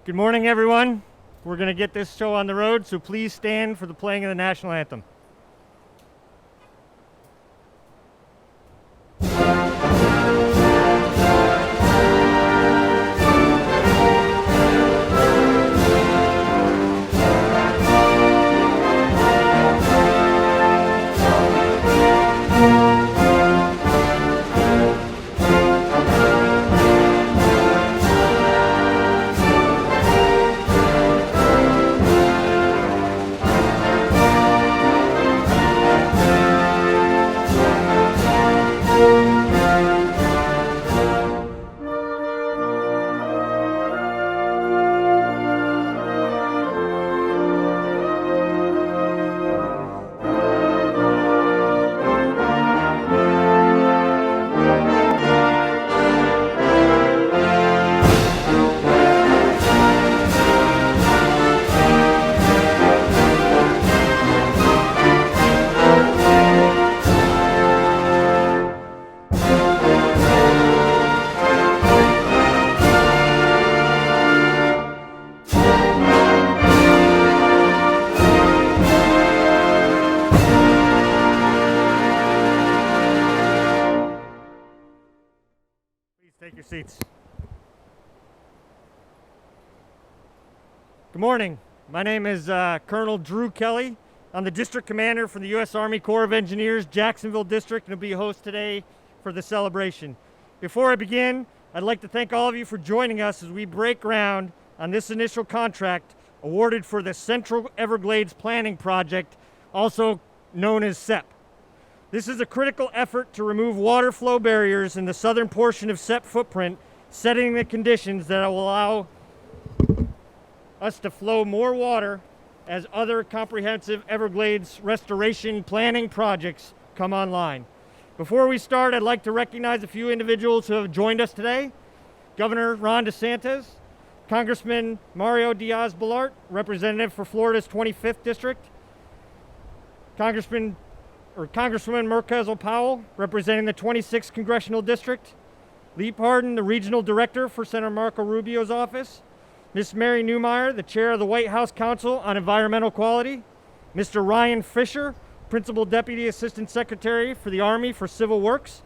Good morning, everyone. We're going to get this show on the road, so please stand for the playing of the national anthem. Take your seats. Good morning. My name is Colonel Drew Kelly. I'm the District Commander for the U.S. Army Corps of Engineers, Jacksonville District, and will be your host today for the celebration. Before I begin, I'd like to thank all of you for joining us as we break ground on this initial contract awarded for the Central Everglades Planning Project, also known as CEPP. This is a critical effort to remove water flow barriers in the southern portion of CEPP footprint, setting the conditions that will allow us to flow more water as other comprehensive Everglades restoration planning projects come online. Before we start, I'd like to recognize a few individuals who have joined us today. Governor Ron DeSantis, Congressman Mario Diaz-Balart, representative for Florida's 25th District, Congresswoman Merkezel Powell, representing the 26th Congressional District, Lee Pardon, the Regional Director for Senator Marco Rubio's office, Ms. Mary Newmeier, the Chair of the White House Council on Environmental Quality, Mr. Ryan Fisher, Principal Deputy Assistant Secretary for the Army for Civil Works,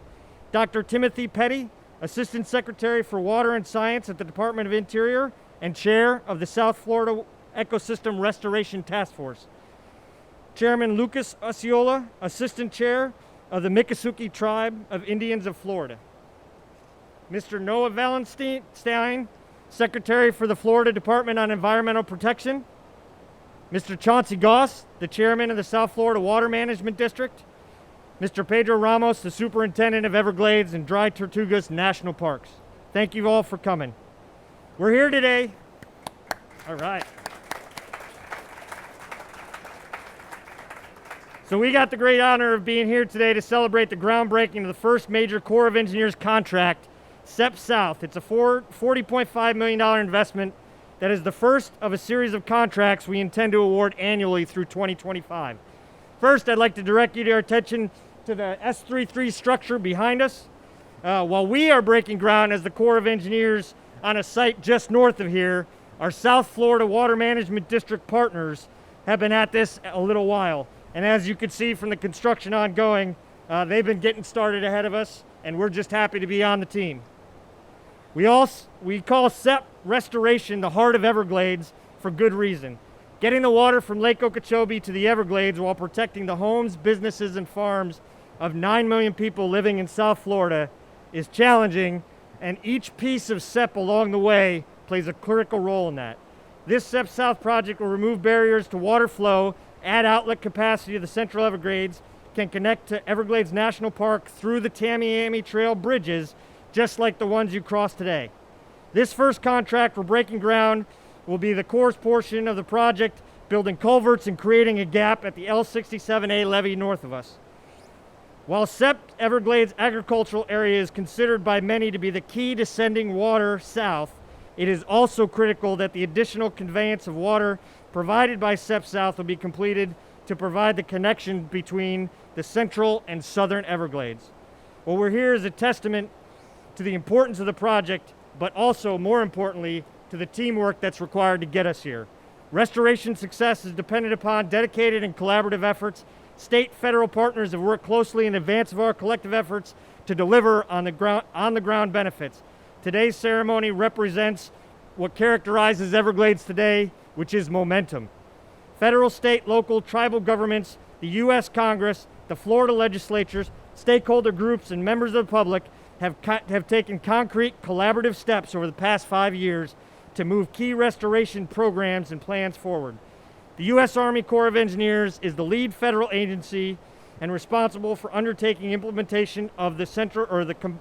Dr. Timothy Petty, Assistant Secretary for Water and Science at the Department of Interior and Chair of the South Florida Ecosystem Restoration Task Force, Chairman Lucas Osceola, Assistant Chair of the Miccosukee Tribe of Indians of Florida. Mr. Noah Valenstein, Secretary for the Florida Department on Environmental Protection. Mr. Chauncey Goss, the Chairman of the South Florida Water Management District. Mr. Pedro Ramos, the Superintendent of Everglades and Dry Tortugas National Parks. Thank you all for coming. We're here today. All right. So we got the great honor of being here today to celebrate the groundbreaking of the first major Corps of Engineers contract, CEPP South. It's a $40.5 million investment that is the first of a series of contracts we intend to award annually through 2025. First, I'd like to direct your attention to the S-333 structure behind us. While we are breaking ground as the Corps of Engineers on a site just north of here, our South Florida Water Management District partners have been at this a little while. And as you can see from the construction ongoing, they've been getting started ahead of us, and we're just happy to be on the team. We call CEPP Restoration the heart of Everglades for good reason. Getting the water from Lake Okeechobee to the Everglades while protecting the homes, businesses, and farms of 9 million people living in South Florida is challenging, and each piece of CEPP along the way plays a critical role in that. This CEPP South project will remove barriers to water flow, add outlet capacity to the Central Everglades, can connect to Everglades National Park through the Tamiami Trail bridges, just like the ones you crossed today. This first contract for breaking ground will be the Corps' portion of the project, building culverts and creating a gap at the L67A levee north of us. While CEPP Everglades agricultural area is considered by many to be the key to sending water south, it is also critical that the additional conveyance of water provided by CEPP South will be completed to provide the connection between the central and southern Everglades. What we're here is a testament to the importance of the project, but also, more importantly, to the teamwork that's required to get us here. Restoration success is dependent upon dedicated and collaborative efforts. State, federal partners have worked closely in advance of our collective efforts to deliver on the ground benefits. Today's ceremony represents what characterizes Everglades today, which is momentum. Federal, state, local, tribal governments, the U.S. Congress, the Florida legislatures, stakeholder groups, and members of the public have taken concrete collaborative steps over the past 5 years to move key restoration programs and plans forward. The U.S. Army Corps of Engineers is the lead federal agency and responsible for undertaking implementation of the CEPP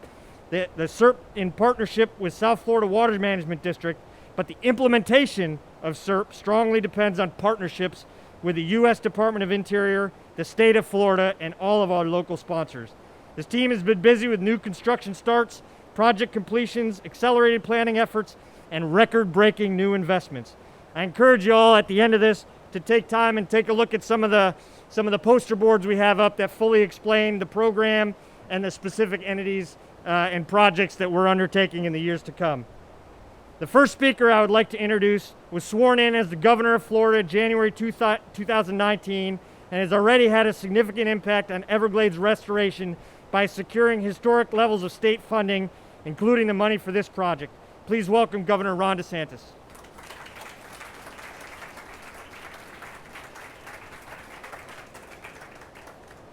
in partnership with South Florida Water Management District, but the implementation of CEPP strongly depends on partnerships with the U.S. Department of Interior, the state of Florida, and all of our local sponsors. This team has been busy with new construction starts, project completions, accelerated planning efforts, and record-breaking new investments. I encourage you all at the end of this to take time and take a look at some of the poster boards we have up that fully explain the program and the specific entities and projects that we're undertaking in the years to come. The first speaker I would like to introduce was sworn in as the Governor of Florida in January 2019 and has already had a significant impact on Everglades restoration by securing historic levels of state funding, including the money for this project. Please welcome Governor Ron DeSantis.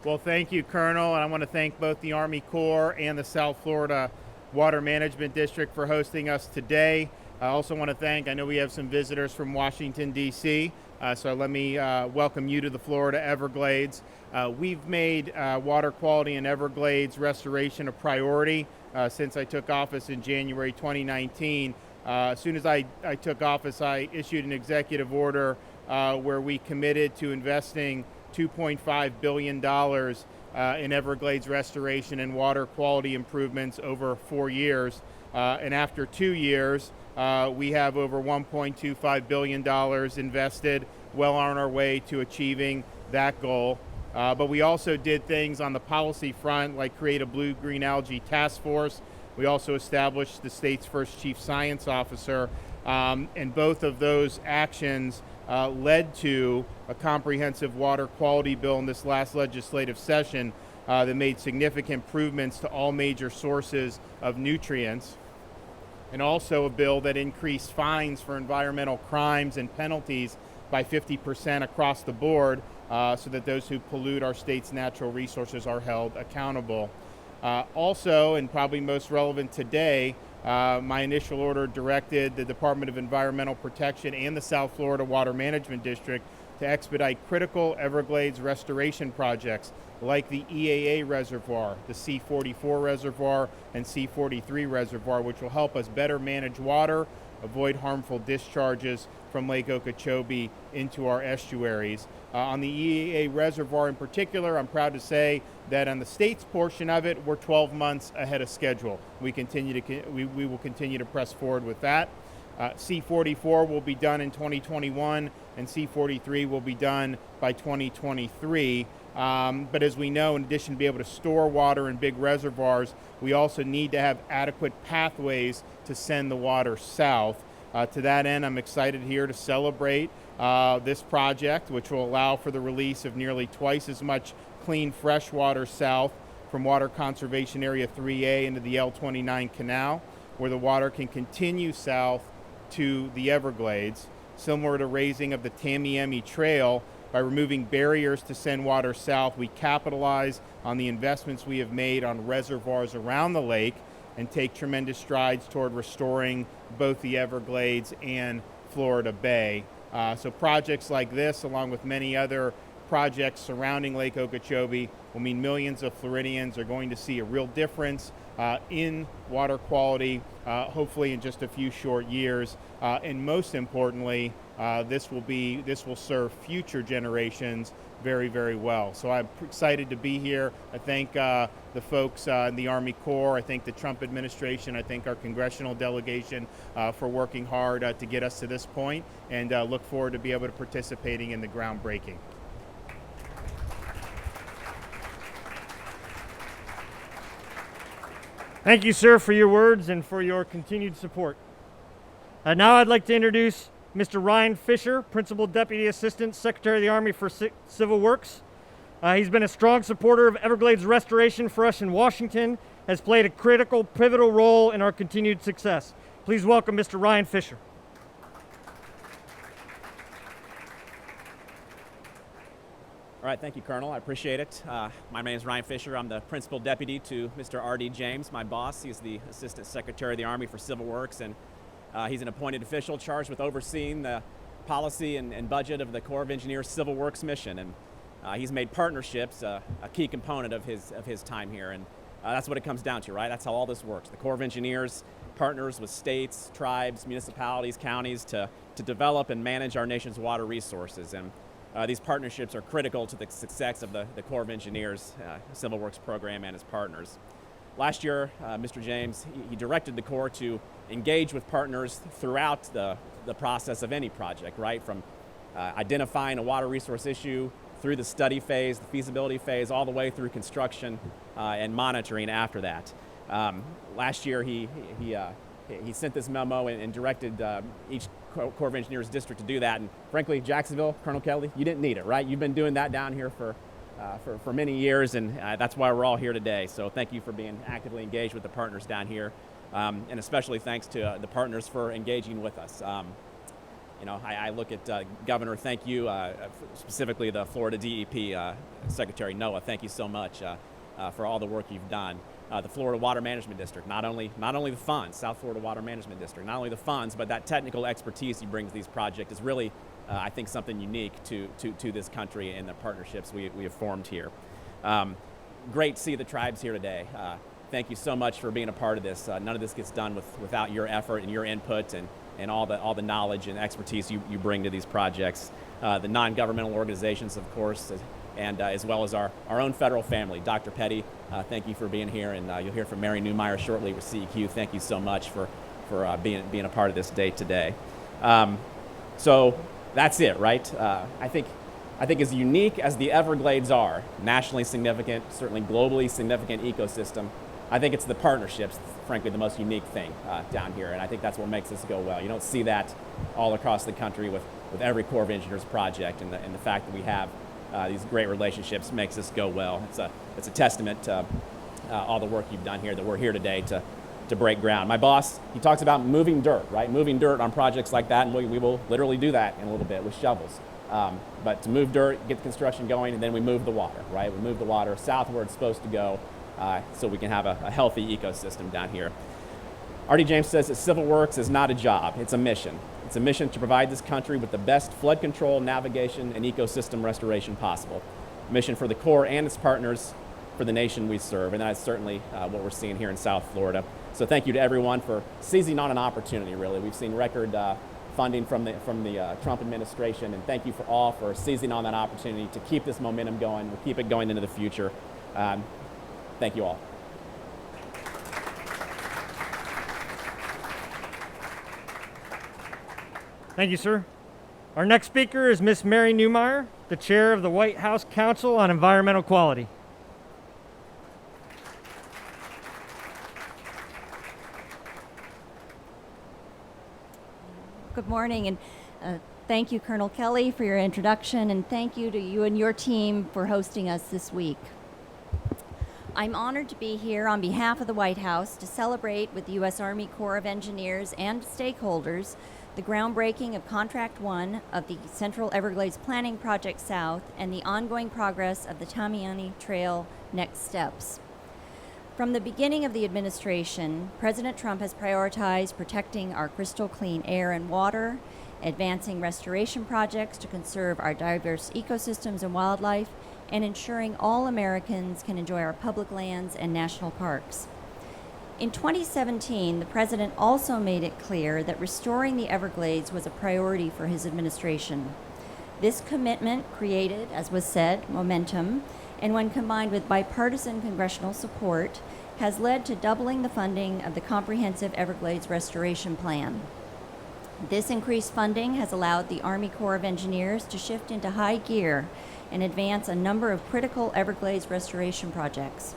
Well, thank you, Colonel, and I want to thank both the Army Corps and the South Florida Water Management District for hosting us today. I also want to thank, I know we have some visitors from Washington, D.C., so let me welcome you to the Florida Everglades. We've made water quality in Everglades restoration a priority since I took office in January 2019. As soon as I took office, I issued an executive order where we committed to investing $2.5 billion in Everglades restoration and water quality improvements over 4 years. And after 2 years, we have over $1.25 billion invested, well on our way to achieving that goal. But we also did things on the policy front, like create a blue-green algae task force. We also established the state's first chief science officer, and both of those actions led to a comprehensive water quality bill in this last legislative session that made significant improvements to all major sources of nutrients, and also a bill that increased fines for environmental crimes and penalties by 50% across the board so that those who pollute our state's natural resources are held accountable. Also, and probably most relevant today, my initial order directed the Department of Environmental Protection and the South Florida Water Management District to expedite critical Everglades restoration projects like the EAA reservoir, the C44 reservoir, and C43 reservoir, which will help us better manage water, avoid harmful discharges from Lake Okeechobee into our estuaries. On the EAA reservoir in particular, I'm proud to say that on the state's portion of it, we're 12 months ahead of schedule. We will continue to press forward with that. C44 will be done in 2021, and C43 will be done by 2023. But as we know, in addition to be able to store water in big reservoirs, we also need to have adequate pathways to send the water south. To that end, I'm excited here to celebrate this project, which will allow for the release of nearly twice as much clean fresh water south from Water Conservation Area 3A into the L29 Canal, where the water can continue south to the Everglades, similar to raising of the Tamiami Trail. By removing barriers to send water south, we capitalize on the investments we have made on reservoirs around the lake and take tremendous strides toward restoring both the Everglades and Florida Bay. So projects like this, along with many other projects surrounding Lake Okeechobee, will mean millions of Floridians are going to see a real difference in water quality, hopefully in just a few short years. And most importantly, this will serve future generations very, very well. So I'm excited to be here. I thank the folks in the Army Corps. I thank the Trump administration. I thank our congressional delegation for working hard to get us to this point, and look forward to be able to participating in the groundbreaking. Thank you, sir, for your words and for your continued support. Now I'd like to introduce Mr. Ryan Fisher, Principal Deputy Assistant Secretary of the Army for Civil Works. He's been a strong supporter of Everglades Restoration for us in Washington, has played a critical, pivotal role in our continued success. Please welcome Mr. Ryan Fisher. All right, thank you, Colonel. I appreciate it. My name is Ryan Fisher. I'm the Principal Deputy to Mr. R.D. James, my boss. He's the Assistant Secretary of the Army for Civil Works, and he's an appointed official charged with overseeing the policy and budget of the Corps of Engineers Civil Works mission. And he's made partnerships a key component of his time here. And that's what it comes down to, right? That's how all this works. The Corps of Engineers partners with states, tribes, municipalities, counties to develop and manage our nation's water resources. And these partnerships are critical to the success of the Corps of Engineers Civil Works program and its partners. Last year, Mr. James, he directed the Corps to engage with partners throughout the process of any project, right? From identifying a water resource issue through the study phase, the feasibility phase, all the way through construction and monitoring after that. Last year, he sent this memo and directed each Corps of Engineers district to do that. And frankly, Jacksonville, Colonel Kelly, you didn't need it, right? You've been doing that down here for many years, and that's why we're all here today. So thank you for being actively engaged with the partners down here, and especially thanks to the partners for engaging with us. I look at Governor, thank you, specifically the Florida DEP Secretary Noah, thank you so much for all the work you've done. The Florida Water Management District, not only the funds, South Florida Water Management District, not only the funds, but that technical expertise he brings to these projects is really, I think, something unique to this country and the partnerships we have formed here. Great to see the tribes here today. Thank you so much for being a part of this. None of this gets done without your effort and your input and all the knowledge and expertise you bring to these projects. The non-governmental organizations, of course, and as well as our own federal family. Dr. Petty, thank you for being here, and you'll hear from Mary Newmeier shortly with CEQ. Thank you so much for being a part of this day today. So that's it, right? I think as unique as the Everglades are, nationally significant, certainly globally significant ecosystem, I think it's the partnerships, frankly, the most unique thing down here, and I think that's what makes this go well. You don't see that all across the country with every Corps of Engineers project, and the fact that we have these great relationships makes this go well. It's a testament to all the work you've done here, that we're here today to break ground. My boss, he talks about moving dirt, right? Moving dirt on projects like that, and we will literally do that in a little bit with shovels. But to move dirt, get the construction going, and then we move the water, right? We move the water south where it's supposed to go so we can have a healthy ecosystem down here. R.D. James says that Civil Works is not a job, it's a mission. It's a mission to provide this country with the best flood control, navigation, and ecosystem restoration possible. A mission for the Corps and its partners for the nation we serve, and that's certainly what we're seeing here in South Florida. So thank you to everyone for seizing on an opportunity, really. We've seen record funding from the Trump administration, and thank you for all for seizing on that opportunity to keep this momentum going. We'll keep it going into the future. Thank you all. Thank you, sir. Our next speaker is Ms. Mary Newmeier, the chair of the White House Council on Environmental Quality. Good morning, and thank you, Colonel Kelly, for your introduction, and thank you to you and your team for hosting us this week. I'm honored to be here on behalf of the White House to celebrate with the U.S. Army Corps of Engineers and stakeholders the groundbreaking of Contract 1 of the Central Everglades Planning Project South and the ongoing progress of the Tamiami Trail Next Steps. From the beginning of the administration, President Trump has prioritized protecting our crystal clean air and water, advancing restoration projects to conserve our diverse ecosystems and wildlife, and ensuring all Americans can enjoy our public lands and national parks. In 2017, the President also made it clear that restoring the Everglades was a priority for his administration. This commitment created, as was said, momentum, and when combined with bipartisan congressional support, has led to doubling the funding of the Comprehensive Everglades Restoration Plan. This increased funding has allowed the Army Corps of Engineers to shift into high gear and advance a number of critical Everglades restoration projects.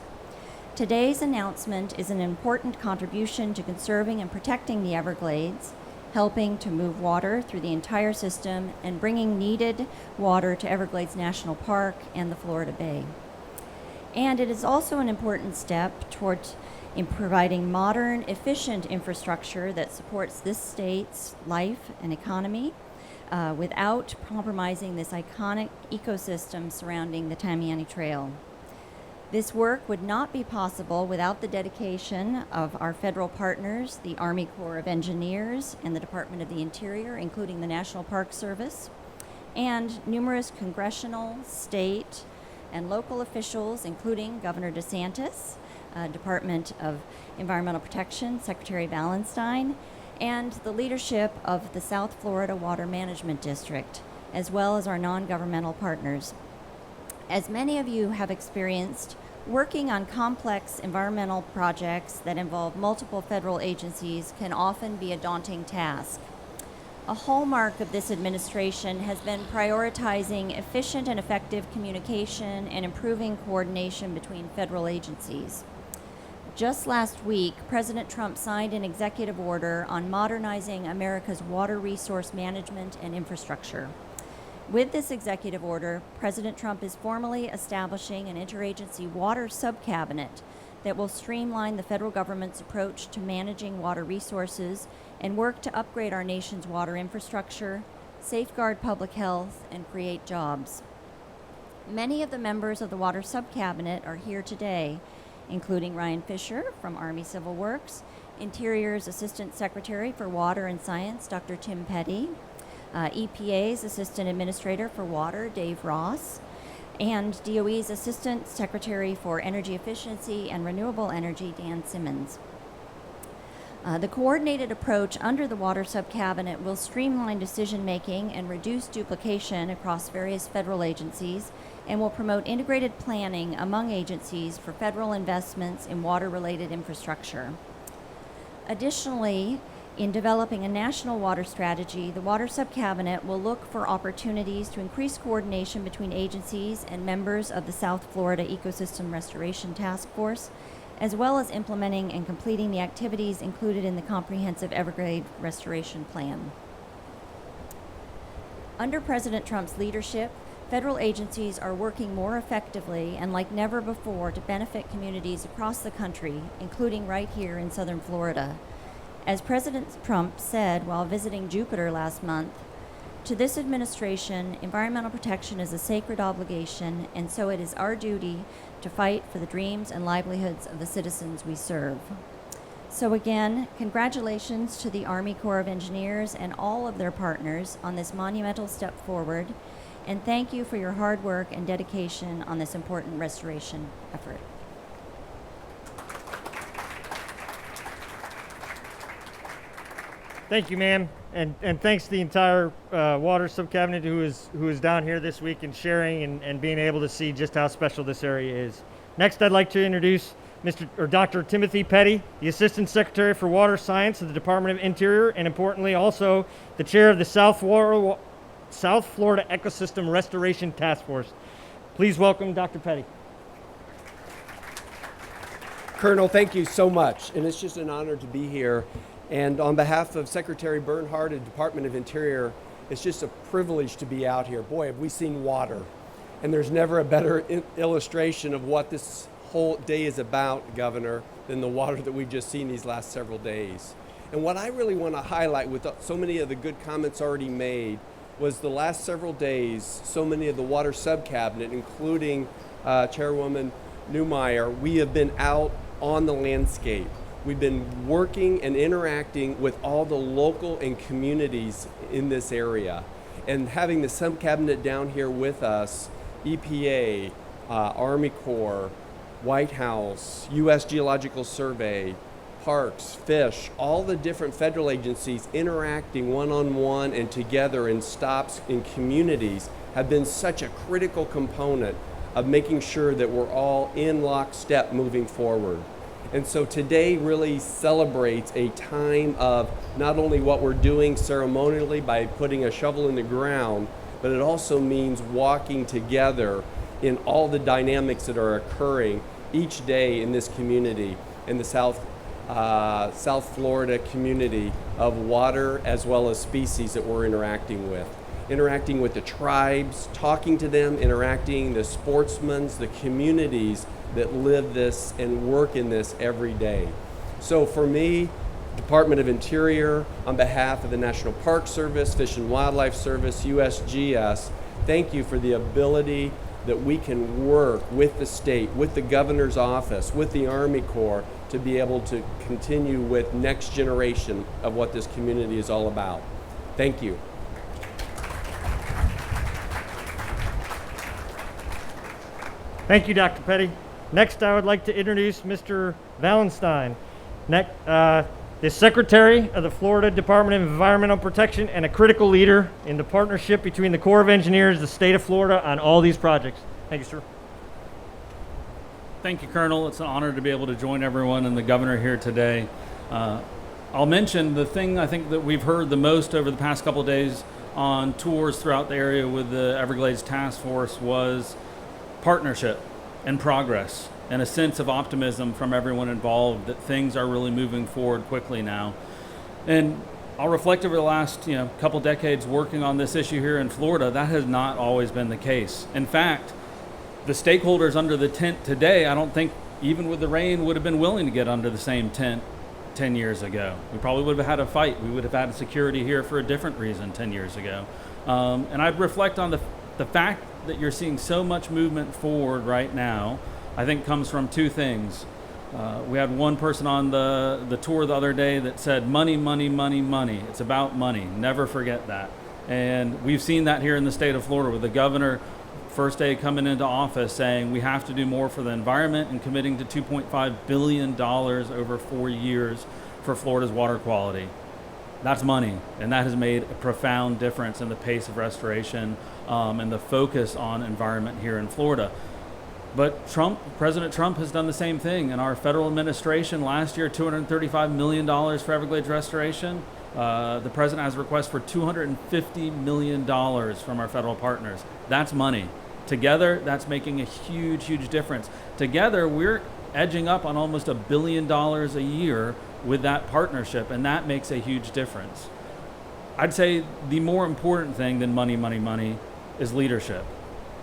Today's announcement is an important contribution to conserving and protecting the Everglades helping to move water through the entire system and bringing needed water to Everglades National Park and the Florida Bay. And it is also an important step towards in providing modern, efficient infrastructure that supports this state's life and economy without compromising this iconic ecosystem surrounding the Tamiami Trail. This work would not be possible without the dedication of our federal partners, the Army Corps of Engineers and the Department of the Interior, including the National Park Service, and numerous congressional, state, and local officials, including Governor DeSantis, Department of Environmental Protection, Secretary Valenstein, and the leadership of the South Florida Water Management District, as well as our non-governmental partners. As many of you have experienced, working on complex environmental projects that involve multiple federal agencies can often be a daunting task. A hallmark of this administration has been prioritizing efficient and effective communication and improving coordination between federal agencies. Just last week, President Trump signed an executive order on modernizing America's water resource management and infrastructure. With this executive order, President Trump is formally establishing an interagency water subcabinet that will streamline the federal government's approach to managing water resources and work to upgrade our nation's water infrastructure, safeguard public health, and create jobs. Many of the members of the water subcabinet are here today, including Ryan Fisher from Army Civil Works, Interior's Assistant Secretary for Water and Science, Dr. Tim Petty, EPA's Assistant Administrator for Water, Dave Ross, and DOE's Assistant Secretary for Energy Efficiency and Renewable Energy, Dan Simmons. The coordinated approach under the Water Subcabinet will streamline decision-making and reduce duplication across various federal agencies and will promote integrated planning among agencies for federal investments in water-related infrastructure. Additionally, in developing a national water strategy, the Water Subcabinet will look for opportunities to increase coordination between agencies and members of the South Florida Ecosystem Restoration Task Force, as well as implementing and completing the activities included in the comprehensive Everglades Restoration Plan. Under President Trump's leadership, federal agencies are working more effectively and like never before to benefit communities across the country, including right here in southern Florida. As President Trump said while visiting Jupiter last month, to this administration, environmental protection is a sacred obligation, and so it is our duty to fight for the dreams and livelihoods of the citizens we serve. So again, congratulations to the Army Corps of Engineers and all of their partners on this monumental step forward, and thank you for your hard work and dedication on this important restoration effort. Thank you, ma'am, and thanks to the entire water subcabinet who is down here this week and sharing and being able to see just how special this area is. Next, I'd like to introduce Dr. Timothy Petty, the Assistant Secretary for Water Science of the Department of Interior, and importantly also the Chair of the South Florida Ecosystem Restoration Task Force. Please welcome Dr. Petty. Colonel, thank you so much, and it's just an honor to be here. And on behalf of Secretary Bernhardt and Department of Interior, it's just a privilege to be out here. Boy, have we seen water. And there's never a better illustration of what this whole day is about, Governor, than the water that we've just seen these last several days. And what I really want to highlight with so many of the good comments already made was the last several days, so many of the water subcabinet, including Chairwoman Newmeier, we have been out on the landscape. We've been working and interacting with all the local and communities in this area. And having the subcabinet down here with us, EPA, Army Corps, White House, U.S. Geological Survey, Parks, Fish, all the different federal agencies interacting one-on-one and together in stops in communities have been such a critical component of making sure that we're all in lockstep moving forward. And so today really celebrates a time of not only what we're doing ceremonially by putting a shovel in the ground, but it also means walking together in all the dynamics that are occurring each day in this community in the South South Florida community of water as well as species that we're interacting with. Interacting with the tribes, talking to them, interacting the sportsmen, the communities that live this and work in this every day. So for me, Department of Interior, on behalf of the National Park Service, Fish and Wildlife Service, USGS, thank you for the ability that we can work with the state, with the governor's office, with the Army Corps to be able to continue with next generation of what this community is all about. Thank you. Thank you, Dr. Petty. Next, I would like to introduce Mr. Valenstein, the Secretary of the Florida Department of Environmental Protection and a critical leader in the partnership between the Corps of Engineers, the state of Florida on all these projects. Thank you, sir. Thank you, Colonel. It's an honor to be able to join everyone and the governor here today. I'll mention the thing I think that we've heard the most over the past couple of days on tours throughout the area with the Everglades Task Force was partnership and progress and a sense of optimism from everyone involved that things are really moving forward quickly now. And I'll reflect over the last couple decades working on this issue here in Florida, that has not always been the case. In fact, the stakeholders under the tent today, I don't think even with the rain would have been willing to get under the same tent 10 years ago. We probably would have had a fight. We would have had security here for a different reason 10 years ago. And I'd reflect on the fact that you're seeing so much movement forward right now, I think comes from two things. We had one person on the tour the other day that said, money, money, money, money. It's about money. Never forget that. And we've seen that here in the state of Florida with the governor first day coming into office saying we have to do more for the environment and committing to $2.5 billion over 4 years for Florida's water quality. That's money, and that has made a profound difference in the pace of restoration and the focus on environment here in Florida. But President Trump has done the same thing. In our federal administration last year, $235 million for Everglades Restoration. The president has a request for $250 million from our federal partners. That's money. Together, that's making a huge, huge difference. Together, we're edging up on almost $1 billion a year with that partnership, and that makes a huge difference. I'd say the more important thing than money, money, money is leadership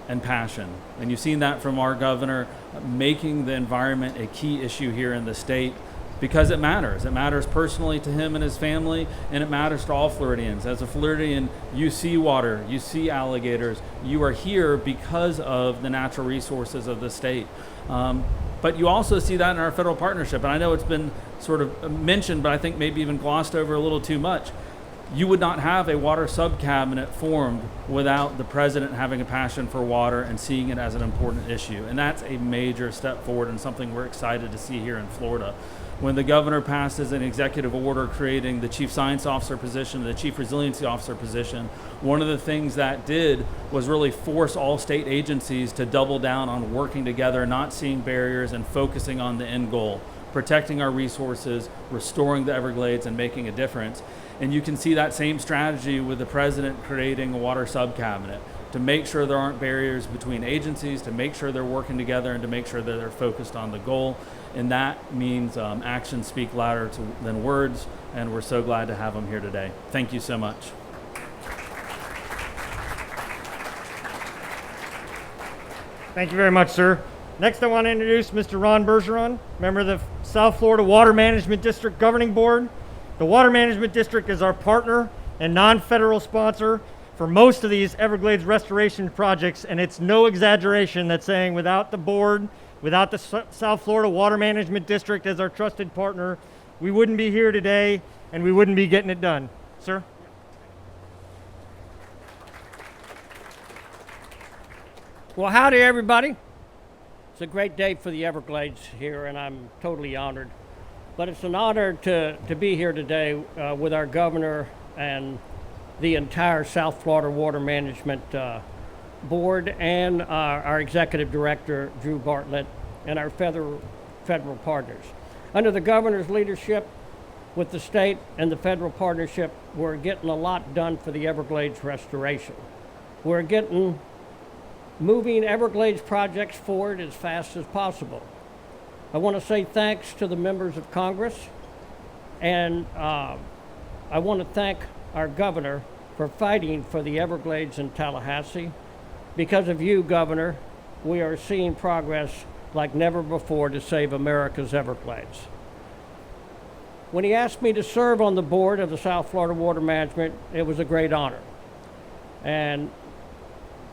and passion. And you've seen that from our governor making the environment a key issue here in the state because it matters. It matters personally to him and his family, and it matters to all Floridians. As a Floridian, you see water, you see alligators. You are here because of the natural resources of the state. But you also see that in our federal partnership. And I know it's been sort of mentioned, but I think maybe even glossed over a little too much. You would not have a water sub-cabinet formed without the president having a passion for water and seeing it as an important issue. And that's a major step forward and something we're excited to see here in Florida. When the governor passes an executive order creating the chief science officer position, the chief resiliency officer position, one of the things that did was really force all state agencies to double down on working together, not seeing barriers and focusing on the end goal, protecting our resources, restoring the Everglades, and making a difference. And you can see that same strategy with the president creating a water sub-cabinet to make sure there aren't barriers between agencies, to make sure they're working together, and to make sure that they're focused on the goal. And that means actions speak louder than words, and we're so glad to have them here today. Thank you so much. Thank you very much, sir. Next, I want to introduce Mr. Ron Bergeron, member of the South Florida Water Management District Governing Board. The Water Management District is our partner and non-federal sponsor for most of these Everglades restoration projects, and it's no exaggeration that saying without the board, without the South Florida Water Management District as our trusted partner, we wouldn't be here today and we wouldn't be getting it done. Sir? Well, howdy everybody. It's a great day for the Everglades here, and I'm totally honored. But it's an honor to be here today with our governor and the entire South Florida Water Management Board and our executive director, Drew Bartlett, and our federal partners. Under the governor's leadership with the state and the federal partnership, we're getting a lot done for the Everglades restoration. We're moving Everglades projects forward as fast as possible. I want to say thanks to the members of Congress And I want to thank our governor for fighting for the Everglades in Tallahassee. Because of you, Governor, we are seeing progress like never before to save America's Everglades. When he asked me to serve on the board of the South Florida Water Management, it was a great honor and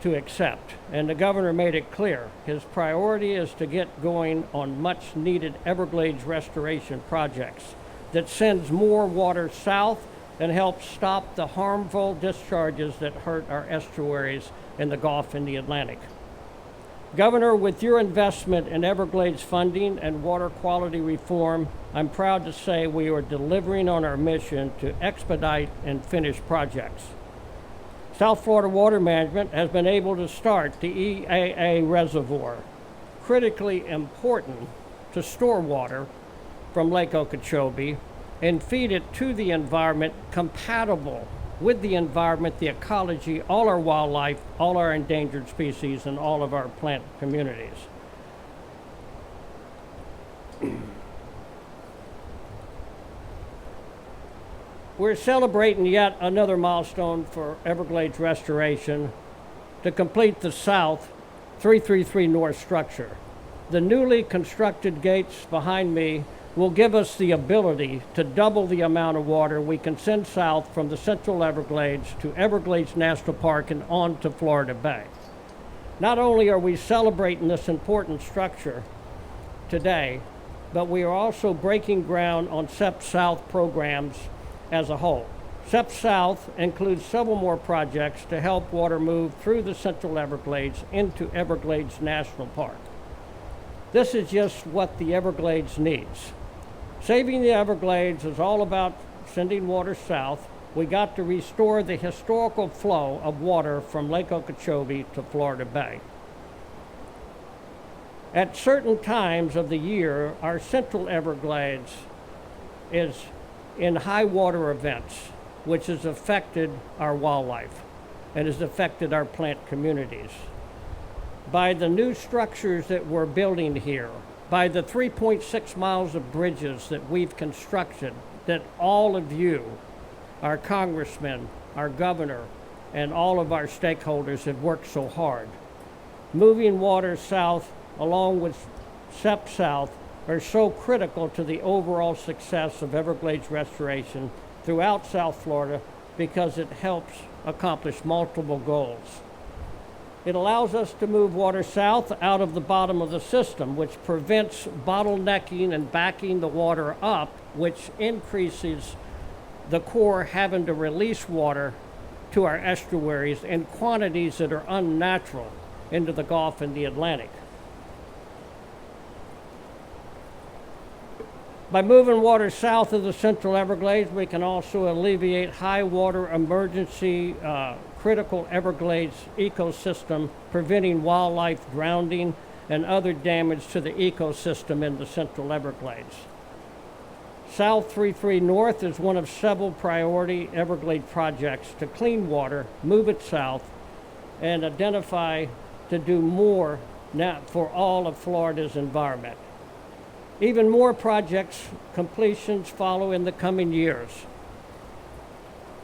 to accept. And the governor made it clear his priority is to get going on much needed Everglades restoration projects that sends more water south and helps stop the harmful discharges that hurt our estuaries in the Gulf and the Atlantic. Governor, with your investment in Everglades funding and water quality reform, I'm proud to say we are delivering on our mission to expedite and finish projects. South Florida Water Management has been able to start the EAA reservoir, critically important to store water from Lake Okeechobee and feed it to the environment compatible with the environment, the ecology, all our wildlife, all our endangered species, and all of our plant communities. We're celebrating yet another milestone for Everglades Restoration to complete the South 333 North structure. The newly constructed gates behind me will give us the ability to double the amount of water we can send south from the Central Everglades to Everglades National Park and on to Florida Bay. Not only are we celebrating this important structure today, but we are also breaking ground on CEPP South programs as a whole. CEPP South includes several more projects to help water move through the Central Everglades into Everglades National Park. This is just what the Everglades needs. Saving the Everglades is all about sending water south. We got to restore the historical flow of water from Lake Okeechobee to Florida Bay. At certain times of the year, our Central Everglades is in high water events, which has affected our wildlife and has affected our plant communities. By the new structures that we're building here, by the 3.6 miles of bridges that we've constructed, that all of you, our congressmen, our governor, and all of our stakeholders have worked so hard. Moving water south along with CEPP South are so critical to the overall success of Everglades restoration throughout South Florida because it helps accomplish multiple goals. It allows us to move water south out of the bottom of the system, which prevents bottlenecking and backing the water up, which increases the Corps having to release water to our estuaries in quantities that are unnatural into the Gulf and the Atlantic. By moving water south of the Central Everglades, we can also alleviate high water emergency critical Everglades ecosystem, preventing wildlife drowning and other damage to the ecosystem in the Central Everglades. South 33 North is one of several priority Everglades projects to clean water, move it south, and identify to do more now for all of Florida's environment. Even more projects completions follow in the coming years.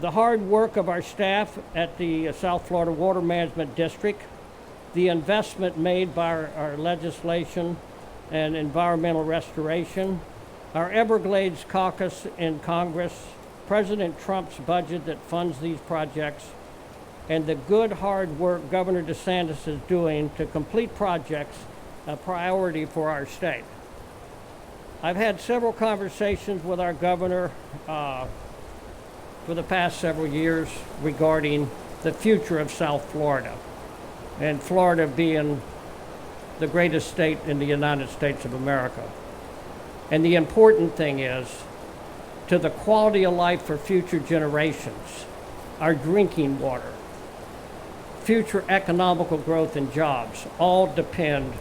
The hard work of our staff at the South Florida Water Management District, the investment made by our legislation and environmental restoration, our Everglades caucus in Congress, President Trump's budget that funds these projects, and the good hard work Governor DeSantis is doing to complete projects a priority for our state. I've had several conversations with our governor for the past several years regarding the future of South Florida, and Florida being the greatest state in the United States of America. And the important thing is, to the quality of life for future generations, our drinking water, future economical growth and jobs all depend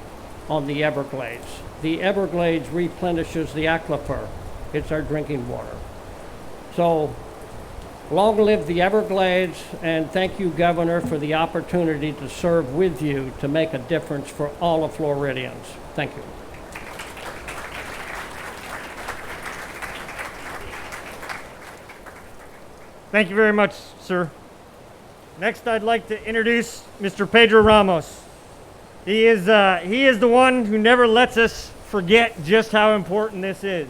on the Everglades. The Everglades replenishes the aquifer. It's our drinking water. So long live the Everglades, and thank you, Governor, for the opportunity to serve with you to make a difference for all of Floridians. Thank you. Thank you very much, sir. Next, I'd like to introduce Mr. Pedro Ramos. He is the one who never lets us forget just how important this is.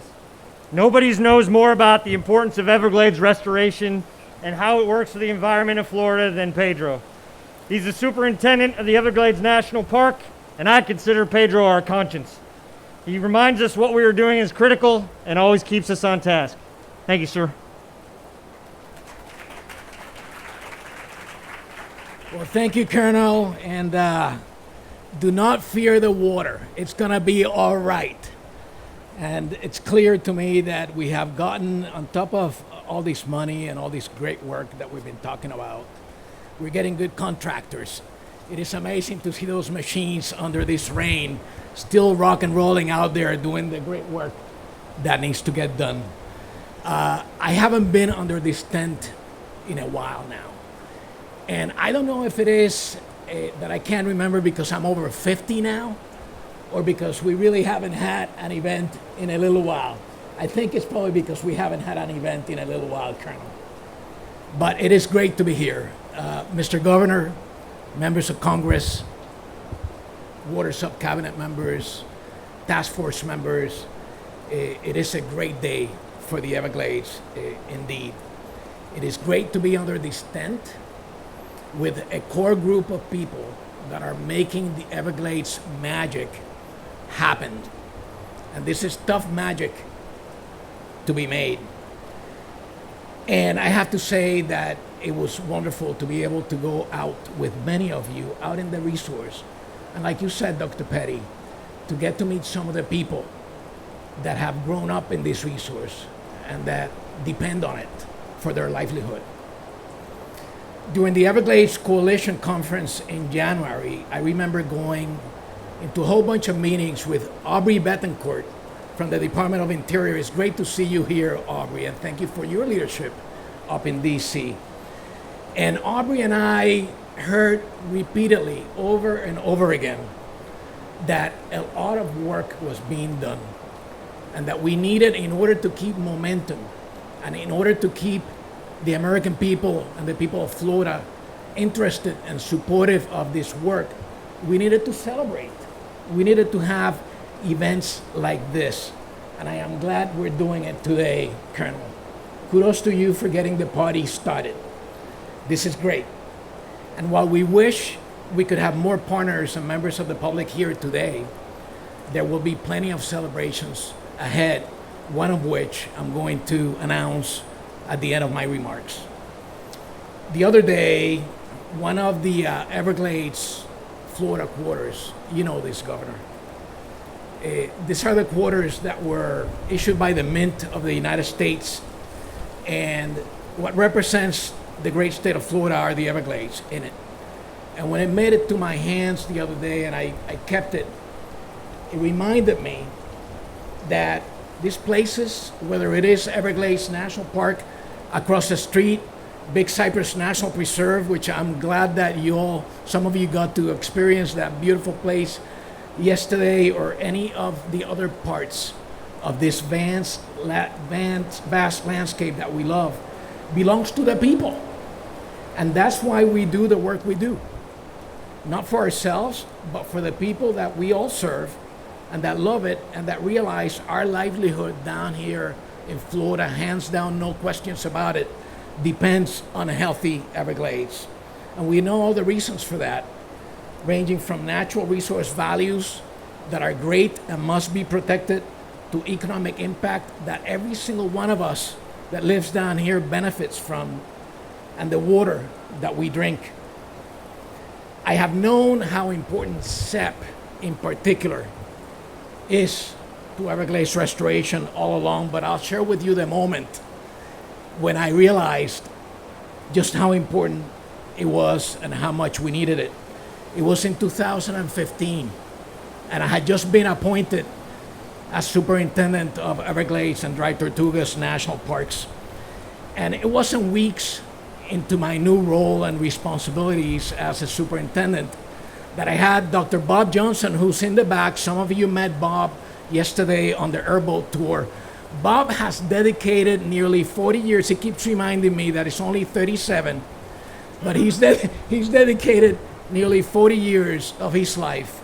Nobody knows more about the importance of Everglades restoration and how it works for the environment of Florida than Pedro. He's the superintendent of the Everglades National Park, and I consider Pedro our conscience. He reminds us what we are doing is critical and always keeps us on task. Thank you, sir. Well, thank you, Colonel, and do not fear the water. It's going to be all right. And it's clear to me that we have gotten on top of all this money and all this great work that we've been talking about. We're getting good contractors. It is amazing to see those machines under this rain still rock and rolling out there doing the great work that needs to get done. I haven't been under this tent in a while now. And I don't know if it is that I can't remember because I'm over 50 now, or because we really haven't had an event in a little while. I think it's probably because we haven't had an event in a little while, Colonel. But it is great to be here. Mr. Governor, members of Congress, Water Sub-Cabinet members, task force members, it is a great day for the Everglades, indeed. It is great to be under this tent with a core group of people that are making the Everglades magic happen. And this is tough magic to be made. And I have to say that it was wonderful to be able to go out with many of you out in the resource. And like you said, Dr. Petty, to get to meet some of the people that have grown up in this resource and that depend on it for their livelihood. During the Everglades Coalition Conference in January, I remember going into a whole bunch of meetings with Aubrey Betancourt from the Department of Interior. It's great to see you here, Aubrey, and thank you for your leadership up in DC. And Aubrey and I heard repeatedly over and over again that a lot of work was being done and that we needed, in order to keep momentum and in order to keep the American people and the people of Florida interested and supportive of this work, we needed to celebrate. We needed to have events like this. And I am glad we're doing it today, Colonel. Kudos to you for getting the party started. This is great. And while we wish we could have more partners and members of the public here today, there will be plenty of celebrations ahead, one of which I'm going to announce at the end of my remarks. The other day, one of the Everglades, Florida quarters, you know this, Governor. These are the quarters that were issued by the Mint of the United States, and what represents the great state of Florida are the Everglades in it. And when it made it to my hands the other day and I kept it, it reminded me that these places, whether it is Everglades National Park, across the street, Big Cypress National Preserve, which I'm glad that some of you got to experience that beautiful place yesterday, or any of the other parts of this vast landscape that we love, belongs to the people. And that's why we do the work we do. Not for ourselves, but for the people that we all serve and that love it and that realize our livelihood down here in Florida, hands down, no questions about it, depends on a healthy Everglades. And we know all the reasons for that, ranging from natural resource values that are great and must be protected, to economic impact that every single one of us that lives down here benefits from, and the water that we drink. I have known how important CEPP in particular is to Everglades restoration all along, but I'll share with you the moment when I realized just how important it was and how much we needed it. It was in 2015, and I had just been appointed as superintendent of Everglades and Dry Tortugas National Parks. And it wasn't weeks into my new role and responsibilities as a superintendent that I had Dr. Bob Johnson, who's in the back. Some of you met Bob yesterday on the airboat tour, Bob has dedicated nearly 40 years. He keeps reminding me that it's only 37, but he's dedicated nearly 40 years of his life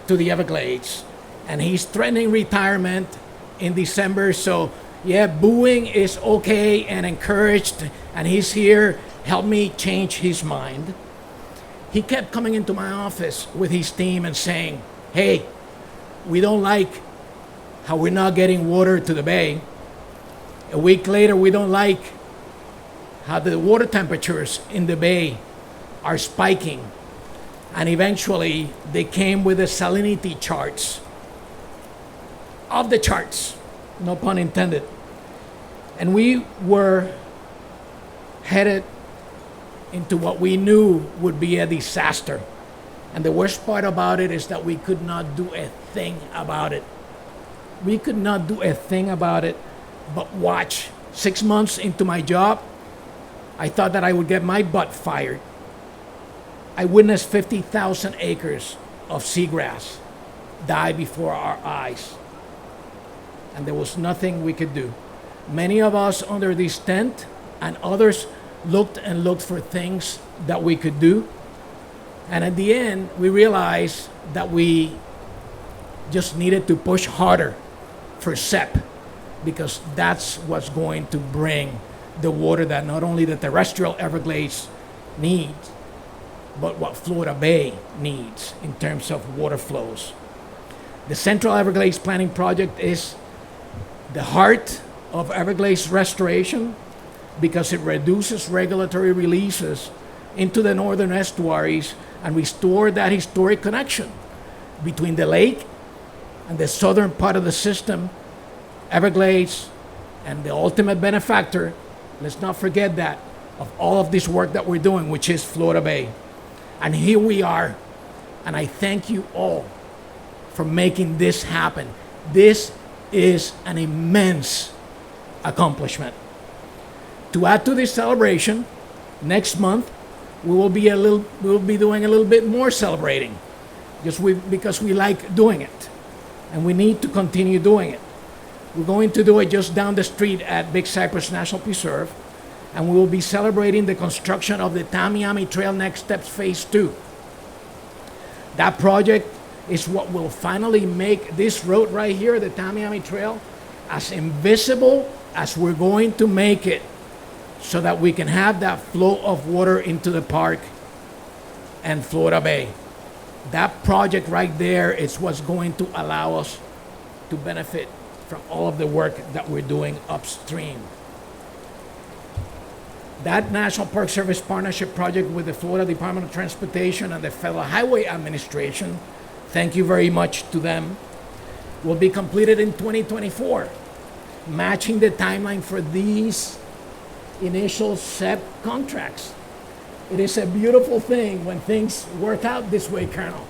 to the Everglades, and he's threatening retirement in December. So yeah, booing is okay and encouraged, and he's here. Help me change his mind. He kept coming into my office with his team and saying, hey, we don't like how we're not getting water to the bay. A week later, we don't like how the water temperatures in the bay are spiking. And eventually, they came with the salinity charts. Of the charts, no pun intended. And we were headed into what we knew would be a disaster. And the worst part about it is that we could not do a thing about it. We could not do a thing about it but watch. 6 months into my job, I thought that I would get my butt fired. I witnessed 50,000 acres of seagrass die before our eyes. And there was nothing we could do. Many of us under this tent and others looked and looked for things that we could do. And at the end, we realized that we just needed to push harder for CEPP, because that's what's going to bring the water that not only the terrestrial Everglades needs, but what Florida Bay needs in terms of water flows. The Central Everglades Planning Project is the heart of Everglades Restoration because it reduces regulatory releases into the northern estuaries and restore that historic connection between the lake and the southern part of the system, Everglades, and the ultimate benefactor, let's not forget that, of all of this work that we're doing, which is Florida Bay. And here we are, and I thank you all for making this happen. This is an immense accomplishment. To add to this celebration, next month we will be doing a little bit more celebrating, because we like doing it, and we need to continue doing it. We're going to do it just down the street at Big Cypress National Preserve, and we will be celebrating the construction of the Tamiami Trail Next Steps Phase 2. That project is what will finally make this road right here, the Tamiami Trail, as invisible as we're going to make it, so that we can have that flow of water into the park and Florida Bay. That project right there is what's going to allow us to benefit from all of the work that we're doing upstream. That National Park Service partnership project with the Florida Department of Transportation and the Federal Highway Administration, thank you very much to them, will be completed in 2024, matching the timeline for these initial CEPP contracts. It is a beautiful thing when things work out this way, Colonel.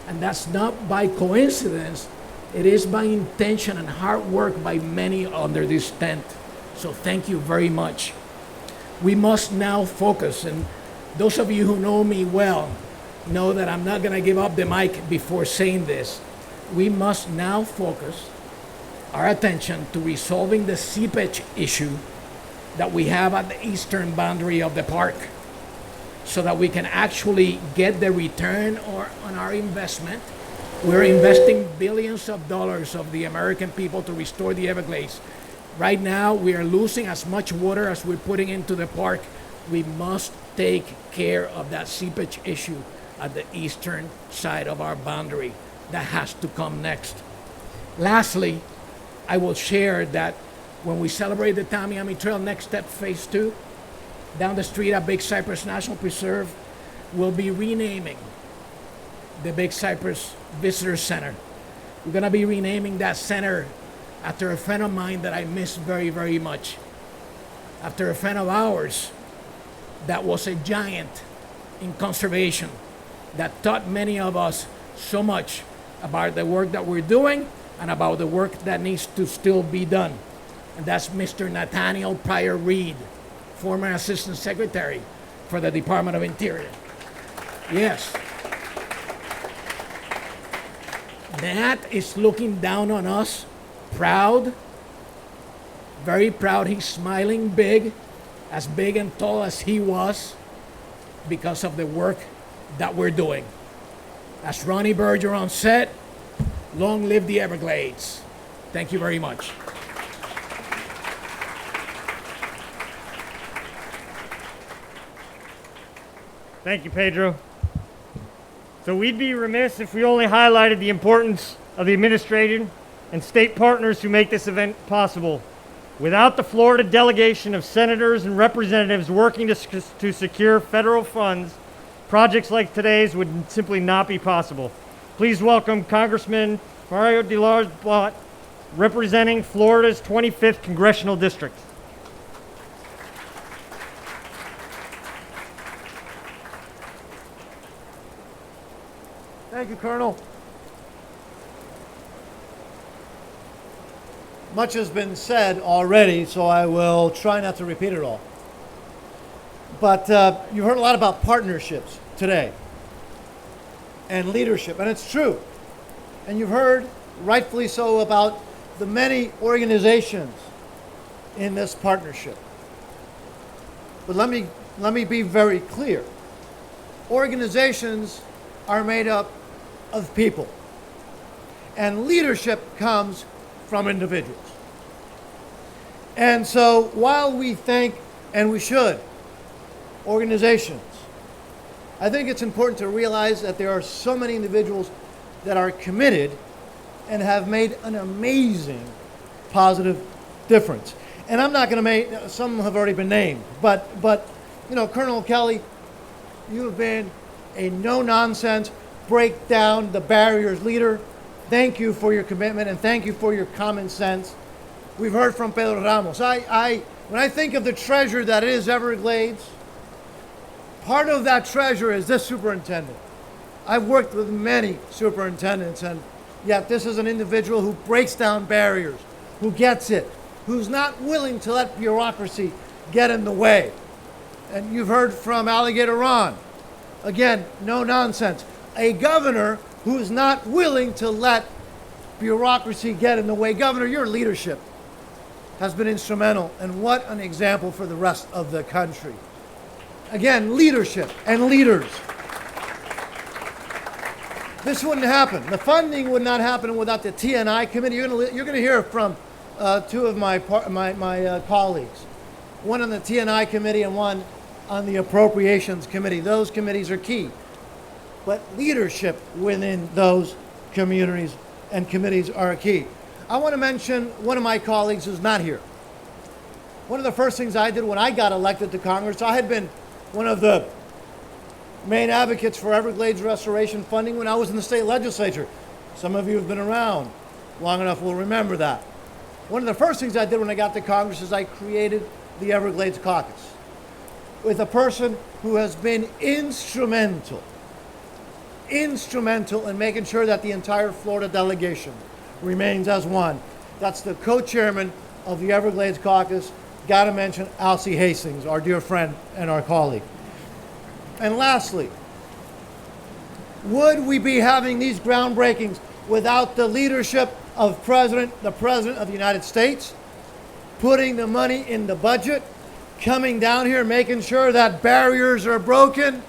And that's not by coincidence. It is by intention and hard work by many under this tent. So thank you very much. We must now focus, and those of you who know me well know that I'm not going to give up the mic before saying this. We must now focus our attention to resolving the seepage issue that we have at the eastern boundary of the park, so that we can actually get the return on our investment. We're investing billions of dollars of the American people to restore the Everglades. Right now, we are losing as much water as we're putting into the park. We must take care of that seepage issue at the eastern side of our boundary. That has to come next. Lastly, I will share that when we celebrate the Tamiami Trail Next Step Phase 2, down the street at Big Cypress National Preserve, we'll be renaming the Big Cypress Visitor Center. We're going to be renaming that center after a friend of mine that I miss very, very much. After a friend of ours that was a giant in conservation, that taught many of us so much about the work that we're doing and about the work that needs to still be done. And that's Mr. Nathaniel Pryor Reed, former Assistant Secretary for the Department of Interior. Yes. Nat is looking down on us, proud Very proud. He's smiling big and tall as he was because of the work that we're doing. As Ronnie Bergeron said, long live the Everglades. Thank you very much. Thank you, Pedro. So we'd be remiss if we only highlighted the importance of the administration and state partners who make this event possible. Without the Florida delegation of senators and representatives working to secure federal funds, projects like today's would simply not be possible. Please welcome Congressman Mario de Lars Bott, representing Florida's 25th Congressional District. Thank you, Colonel. Much has been said already, so I will try not to repeat it all. But you heard a lot about partnerships today and leadership, and it's true. And you've heard, rightfully so, about the many organizations in this partnership. But let me be very clear. Organizations are made up of people, and leadership comes from individuals. And so while we thank, and we should, organizations, I think it's important to realize that there are so many individuals that are committed and have made an amazing positive difference. And I'm not going to make, some have already been named, but you know, Colonel Kelly, you have been a no-nonsense, break down the barriers leader. Thank you for your commitment and thank you for your common sense. We've heard from Pedro Ramos. When I think of the treasure that is Everglades, part of that treasure is this superintendent. I've worked with many superintendents, and yet this is an individual who breaks down barriers, who gets it, who's not willing to let bureaucracy get in the way. And you've heard from Alligator Ron. Again, no nonsense. A governor who is not willing to let bureaucracy get in the way. Governor, your leadership has been instrumental, and what an example for the rest of the country. Again, leadership and leaders. This wouldn't happen. The funding would not happen without the T&I committee. You're going to hear from two of my colleagues, one on the T&I committee and one on the Appropriations Committee. Those committees are key. But leadership within those communities and committees are key. I want to mention one of my colleagues who's not here. One of the first things I did when I got elected to Congress, I had been one of the main advocates for Everglades Restoration funding when I was in the state legislature. Some of you have been around long enough will remember that. One of the first things I did when I got to Congress is I created the Everglades Caucus with a person who has been instrumental in making sure that the entire Florida delegation remains as one. That's the co-chairman of the Everglades Caucus. Got to mention Alcee Hastings, our dear friend and our colleague. And lastly, would we be having these groundbreakings without the leadership of the President of the United States, putting the money in the budget, coming down here, making sure that barriers are broken?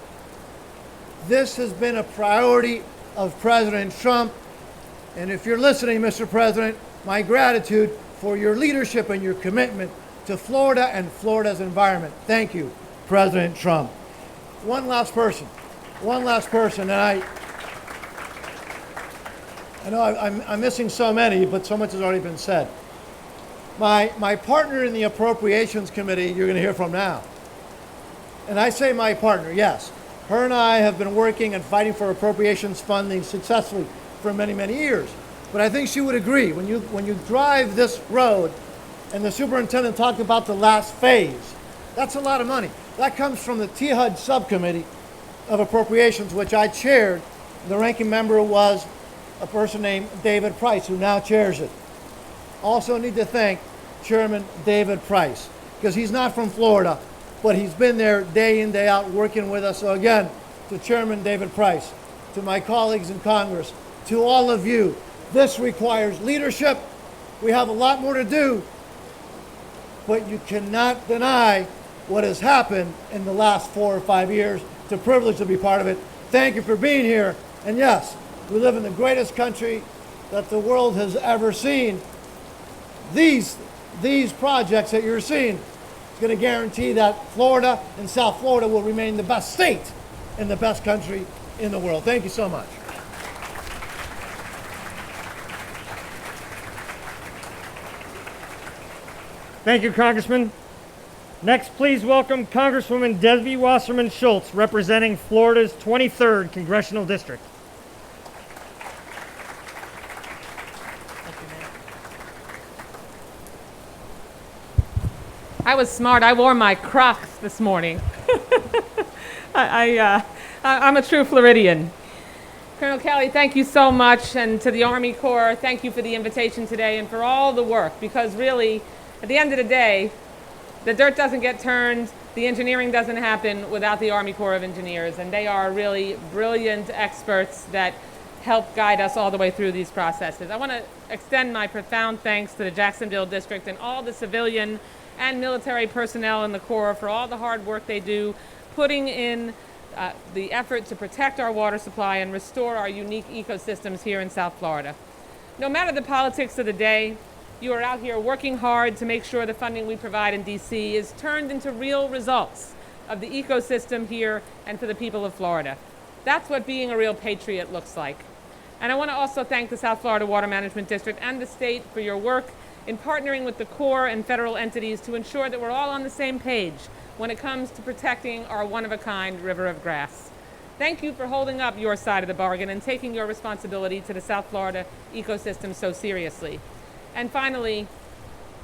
This has been a priority of President Trump. And if you're listening, Mr. President, my gratitude for your leadership and your commitment to Florida and Florida's environment. Thank you, President Trump. One last person, and I know I'm missing so many, but so much has already been said. My partner in the Appropriations Committee, you're going to hear from now. And I say my partner, yes. Her and I have been working and fighting for appropriations funding successfully for many, many years. But I think she would agree, when you drive this road, and the superintendent talked about the last phase, that's a lot of money. That comes from the THUD subcommittee of appropriations, which I chaired. The ranking member was a person named David Price, who now chairs it. Also need to thank Chairman David Price, because he's not from Florida, but he's been there day in, day out, working with us. So again, to Chairman David Price, to my colleagues in Congress, to all of you, this requires leadership. We have a lot more to do, but you cannot deny what has happened in the last 4 or 5 years. It's a privilege to be part of it. Thank you for being here. And yes, we live in the greatest country that the world has ever seen. These projects that you're seeing is going to guarantee that Florida and South Florida will remain the best state and the best country in the world. Thank you so much. Thank you, Congressman. Next, please welcome Congresswoman Debbie Wasserman Schultz, representing Florida's 23rd Congressional District. I was smart. I wore my Crocs this morning. I'm a true Floridian. Colonel Kelly, thank you so much, and to the Army Corps, thank you for the invitation today and for all the work, because really, at the end of the day, the dirt doesn't get turned, the engineering doesn't happen without the Army Corps of Engineers, and they are really brilliant experts that help guide us all the way through these processes. I want to extend my profound thanks to the Jacksonville District and all the civilian and military personnel in the Corps for all the hard work they do, putting in the effort to protect our water supply and restore our unique ecosystems here in South Florida. No matter the politics of the day, you are out here working hard to make sure the funding we provide in DC is turned into real results of the ecosystem here and for the people of Florida. That's what being a real patriot looks like. And I want to also thank the South Florida Water Management District and the state for your work in partnering with the Corps and federal entities to ensure that we're all on the same page when it comes to protecting our one-of-a-kind river of grass. Thank you for holding up your side of the bargain and taking your responsibility to the South Florida ecosystem so seriously. And finally,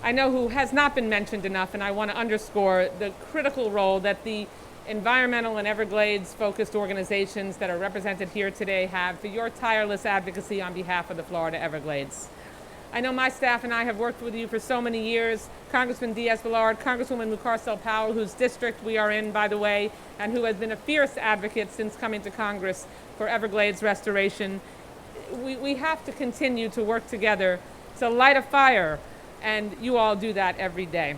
I know who has not been mentioned enough, and I want to underscore the critical role that the environmental and Everglades-focused organizations that are represented here today have for your tireless advocacy on behalf of the Florida Everglades. I know my staff and I have worked with you for so many years. Congressman Diaz-Balart, Congresswoman Mucarsel-Powell, whose district we are in, by the way, and who has been a fierce advocate since coming to Congress for Everglades restoration. We have to continue to work together to light a fire, and you all do that every day.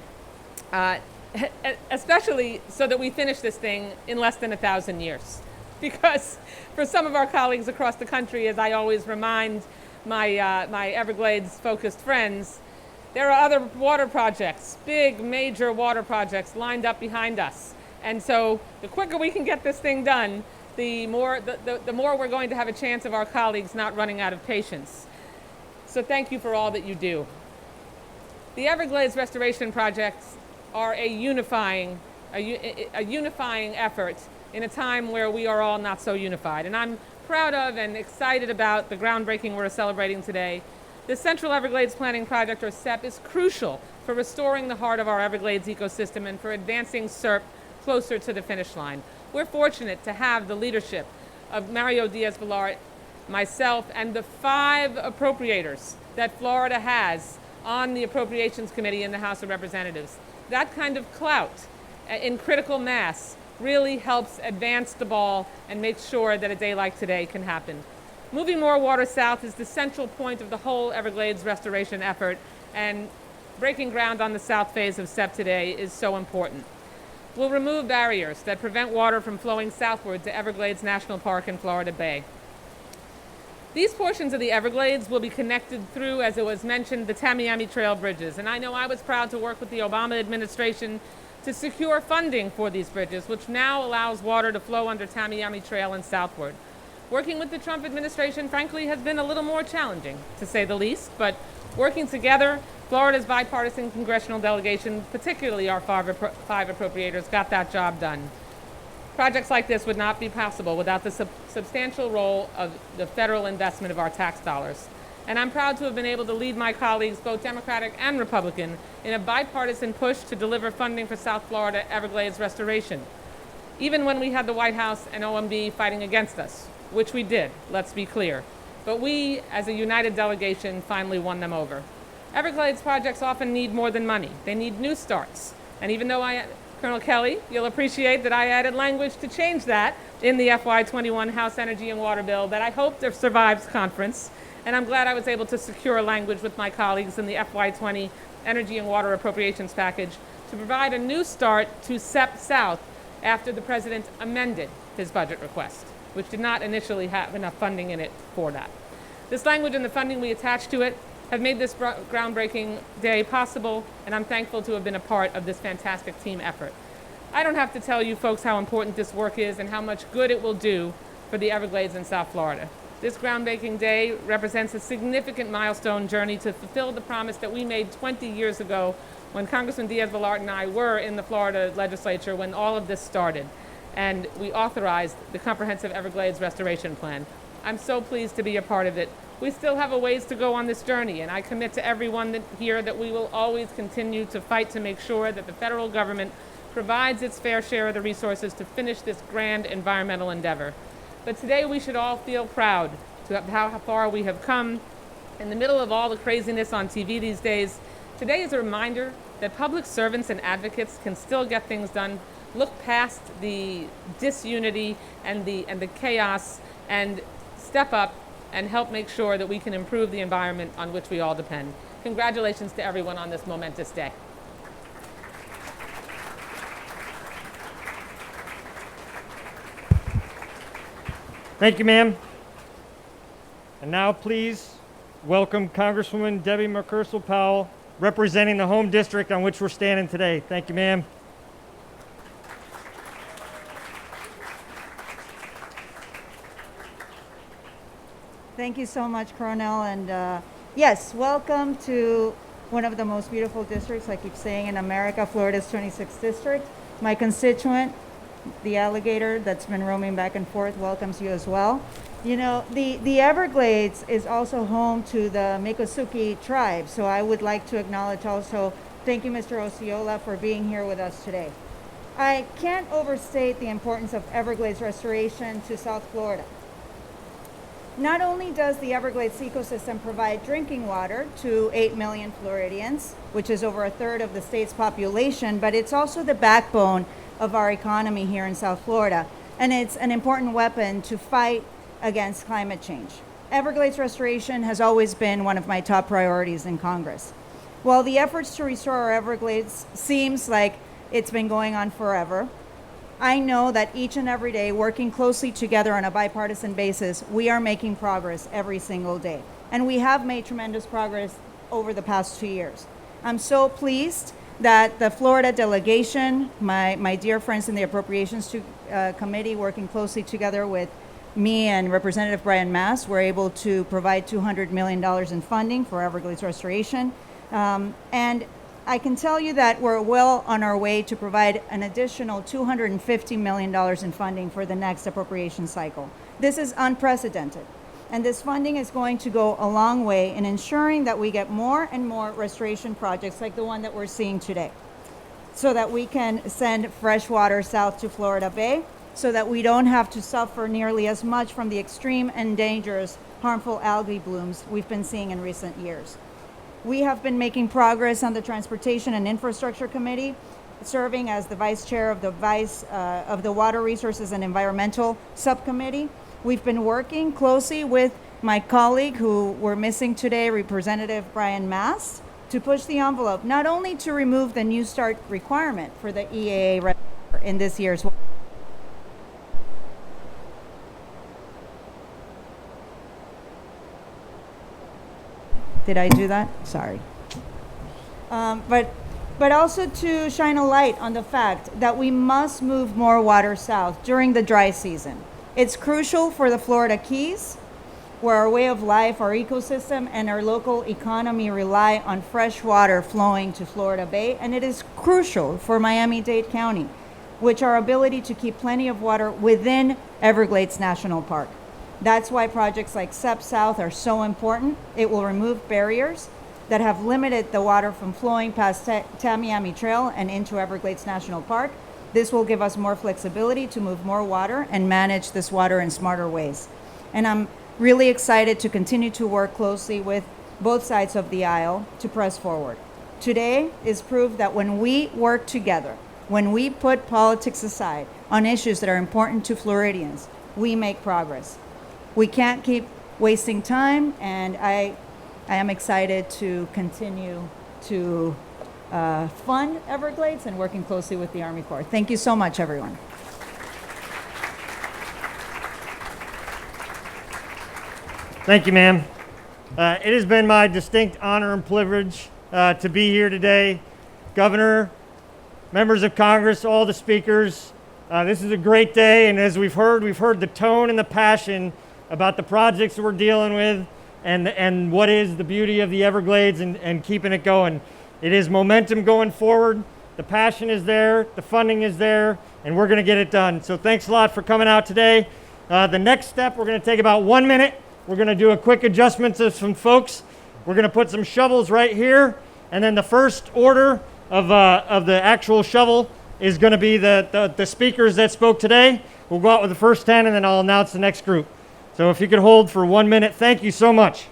Especially so that we finish this thing in less than 1,000 years. Because for some of our colleagues across the country, as I always remind my Everglades-focused friends, there are other water projects, big, major water projects lined up behind us. And so the quicker we can get this thing done, the more we're going to have a chance of our colleagues not running out of patience. So thank you for all that you do. The Everglades restoration projects are a unifying effort in a time where we are all not so unified. And I'm proud of and excited about the groundbreaking we're celebrating today. The Central Everglades Planning Project, or CEPP, is crucial for restoring the heart of our Everglades ecosystem and for advancing CERP closer to the finish line. We're fortunate to have the leadership of Mario Diaz-Balart, myself, and the 5 appropriators that Florida has on the Appropriations Committee in the House of Representatives. That kind of clout in critical mass really helps advance the ball and make sure that a day like today can happen. Moving more water south is the central point of the whole Everglades restoration effort, and breaking ground on the south phase of CEPP today is so important. We'll remove barriers that prevent water from flowing southward to Everglades National Park and Florida Bay. These portions of the Everglades will be connected through, as it was mentioned, the Tamiami Trail bridges. And I know I was proud to work with the Obama administration to secure funding for these bridges, which now allows water to flow under Tamiami Trail and southward. Working with the Trump administration, frankly, has been a little more challenging, to say the least, but working together, Florida's bipartisan congressional delegation, particularly our 5 appropriators, got that job done. Projects like this would not be possible without the substantial role of the federal investment of our tax dollars. And I'm proud to have been able to lead my colleagues, both Democratic and Republican, in a bipartisan push to deliver funding for South Florida Everglades restoration, even when we had the White House and OMB fighting against us, which we did, let's be clear. But we, as a united delegation, finally won them over. Everglades projects often need more than money. They need new starts. And even though Colonel Kelly, you'll appreciate that I added language to change that in the FY21 House Energy and Water Bill that I hope survives conference And I'm glad I was able to secure language with my colleagues in the FY20 Energy and Water Appropriations Package to provide a new start to CEPP South after the President amended his budget request, which did not initially have enough funding in it for that. This language and the funding we attached to it have made this groundbreaking day possible, and I'm thankful to have been a part of this fantastic team effort. I don't have to tell you folks how important this work is and how much good it will do for the Everglades in South Florida. This groundbreaking day represents a significant milestone journey to fulfill the promise that we made 20 years ago when Congressman Diaz-Balart and I were in the Florida legislature when all of this started, and we authorized the comprehensive Everglades Restoration Plan. I'm so pleased to be a part of it. We still have a ways to go on this journey, and I commit to everyone here that we will always continue to fight to make sure that the federal government provides its fair share of the resources to finish this grand environmental endeavor. But today we should all feel proud to how far we have come. In the middle of all the craziness on TV these days, today is a reminder that public servants and advocates can still get things done, look past the disunity and the chaos, and step up and help make sure that we can improve the environment on which we all depend. Congratulations to everyone on this momentous day. Thank you, ma'am. And now please welcome Congresswoman Debbie McChrystal-Powell, representing the home district on which we're standing today. Thank you, ma'am. Thank you so much, Colonel. And yes, welcome to one of the most beautiful districts, I keep saying, in America, Florida's 26th district. My constituent, the alligator that's been roaming back and forth, welcomes you as well. You know, the Everglades is also home to the Miccosukee tribe, so I would like to acknowledge also, thank you, Mr. Osceola, for being here with us today. I can't overstate the importance of Everglades restoration to South Florida. Not only does the Everglades ecosystem provide drinking water to 8 million Floridians, which is over a third of the state's population, but it's also the backbone of our economy here in South Florida. And it's an important weapon to fight against climate change. Everglades restoration has always been one of my top priorities in Congress. While the efforts to restore our Everglades seems like it's been going on forever, I know that each and every day, working closely together on a bipartisan basis, we are making progress every single day. And we have made tremendous progress over the past 2 years. I'm so pleased that the Florida delegation, my dear friends in the Appropriations Committee, working closely together with me and Representative Brian Mast, were able to provide $200 million in funding for Everglades restoration. And I can tell you that we're well on our way to provide an additional $250 million in funding for the next appropriation cycle. This is unprecedented. And this funding is going to go a long way in ensuring that we get more and more restoration projects like the one that we're seeing today, so that we can send fresh water south to Florida Bay, so that we don't have to suffer nearly as much from the extreme and dangerous harmful algae blooms we've been seeing in recent years. We have been making progress on the Transportation and Infrastructure Committee, serving as the vice chair of the Water Resources and Environmental Subcommittee. We've been working closely with my colleague who we're missing today, Representative Brian Mast, to push the envelope, not only to remove the New START requirement for the EAA in this year's. Did I do that? Sorry. But also to shine a light on the fact that we must move more water south during the dry season. It's crucial for the Florida Keys, where our way of life, our ecosystem, and our local economy rely on fresh water flowing to Florida Bay. And it is crucial for Miami-Dade County, which our ability to keep plenty of water within Everglades National Park. That's why projects like CEPP South are so important. It will remove barriers that have limited the water from flowing past Tamiami Trail and into Everglades National Park. This will give us more flexibility to move more water and manage this water in smarter ways. And I'm really excited to continue to work closely with both sides of the aisle to press forward. Today is proof that when we work together, when we put politics aside on issues that are important to Floridians, we make progress. We can't keep wasting time, and I am excited to continue to fund Everglades and working closely with the Army Corps. Thank you so much, everyone. Thank you, ma'am. It has been my distinct honor and privilege to be here today. Governor, members of Congress, all the speakers, this is a great day, and as we've heard the tone and the passion about the projects that we're dealing with and what is the beauty of the Everglades and keeping it going. It is momentum going forward. The passion is there, the funding is there, and we're going to get it done. So thanks a lot for coming out today. The next step, we're going to take about 1 minute. We're going to do a quick adjustment to some folks. We're going to put some shovels right here, and then the first order of the actual shovel is going to be the speakers that spoke today. We'll go out with the first 10, and then I'll announce the next group. So if you could hold for 1 minute, thank you so much.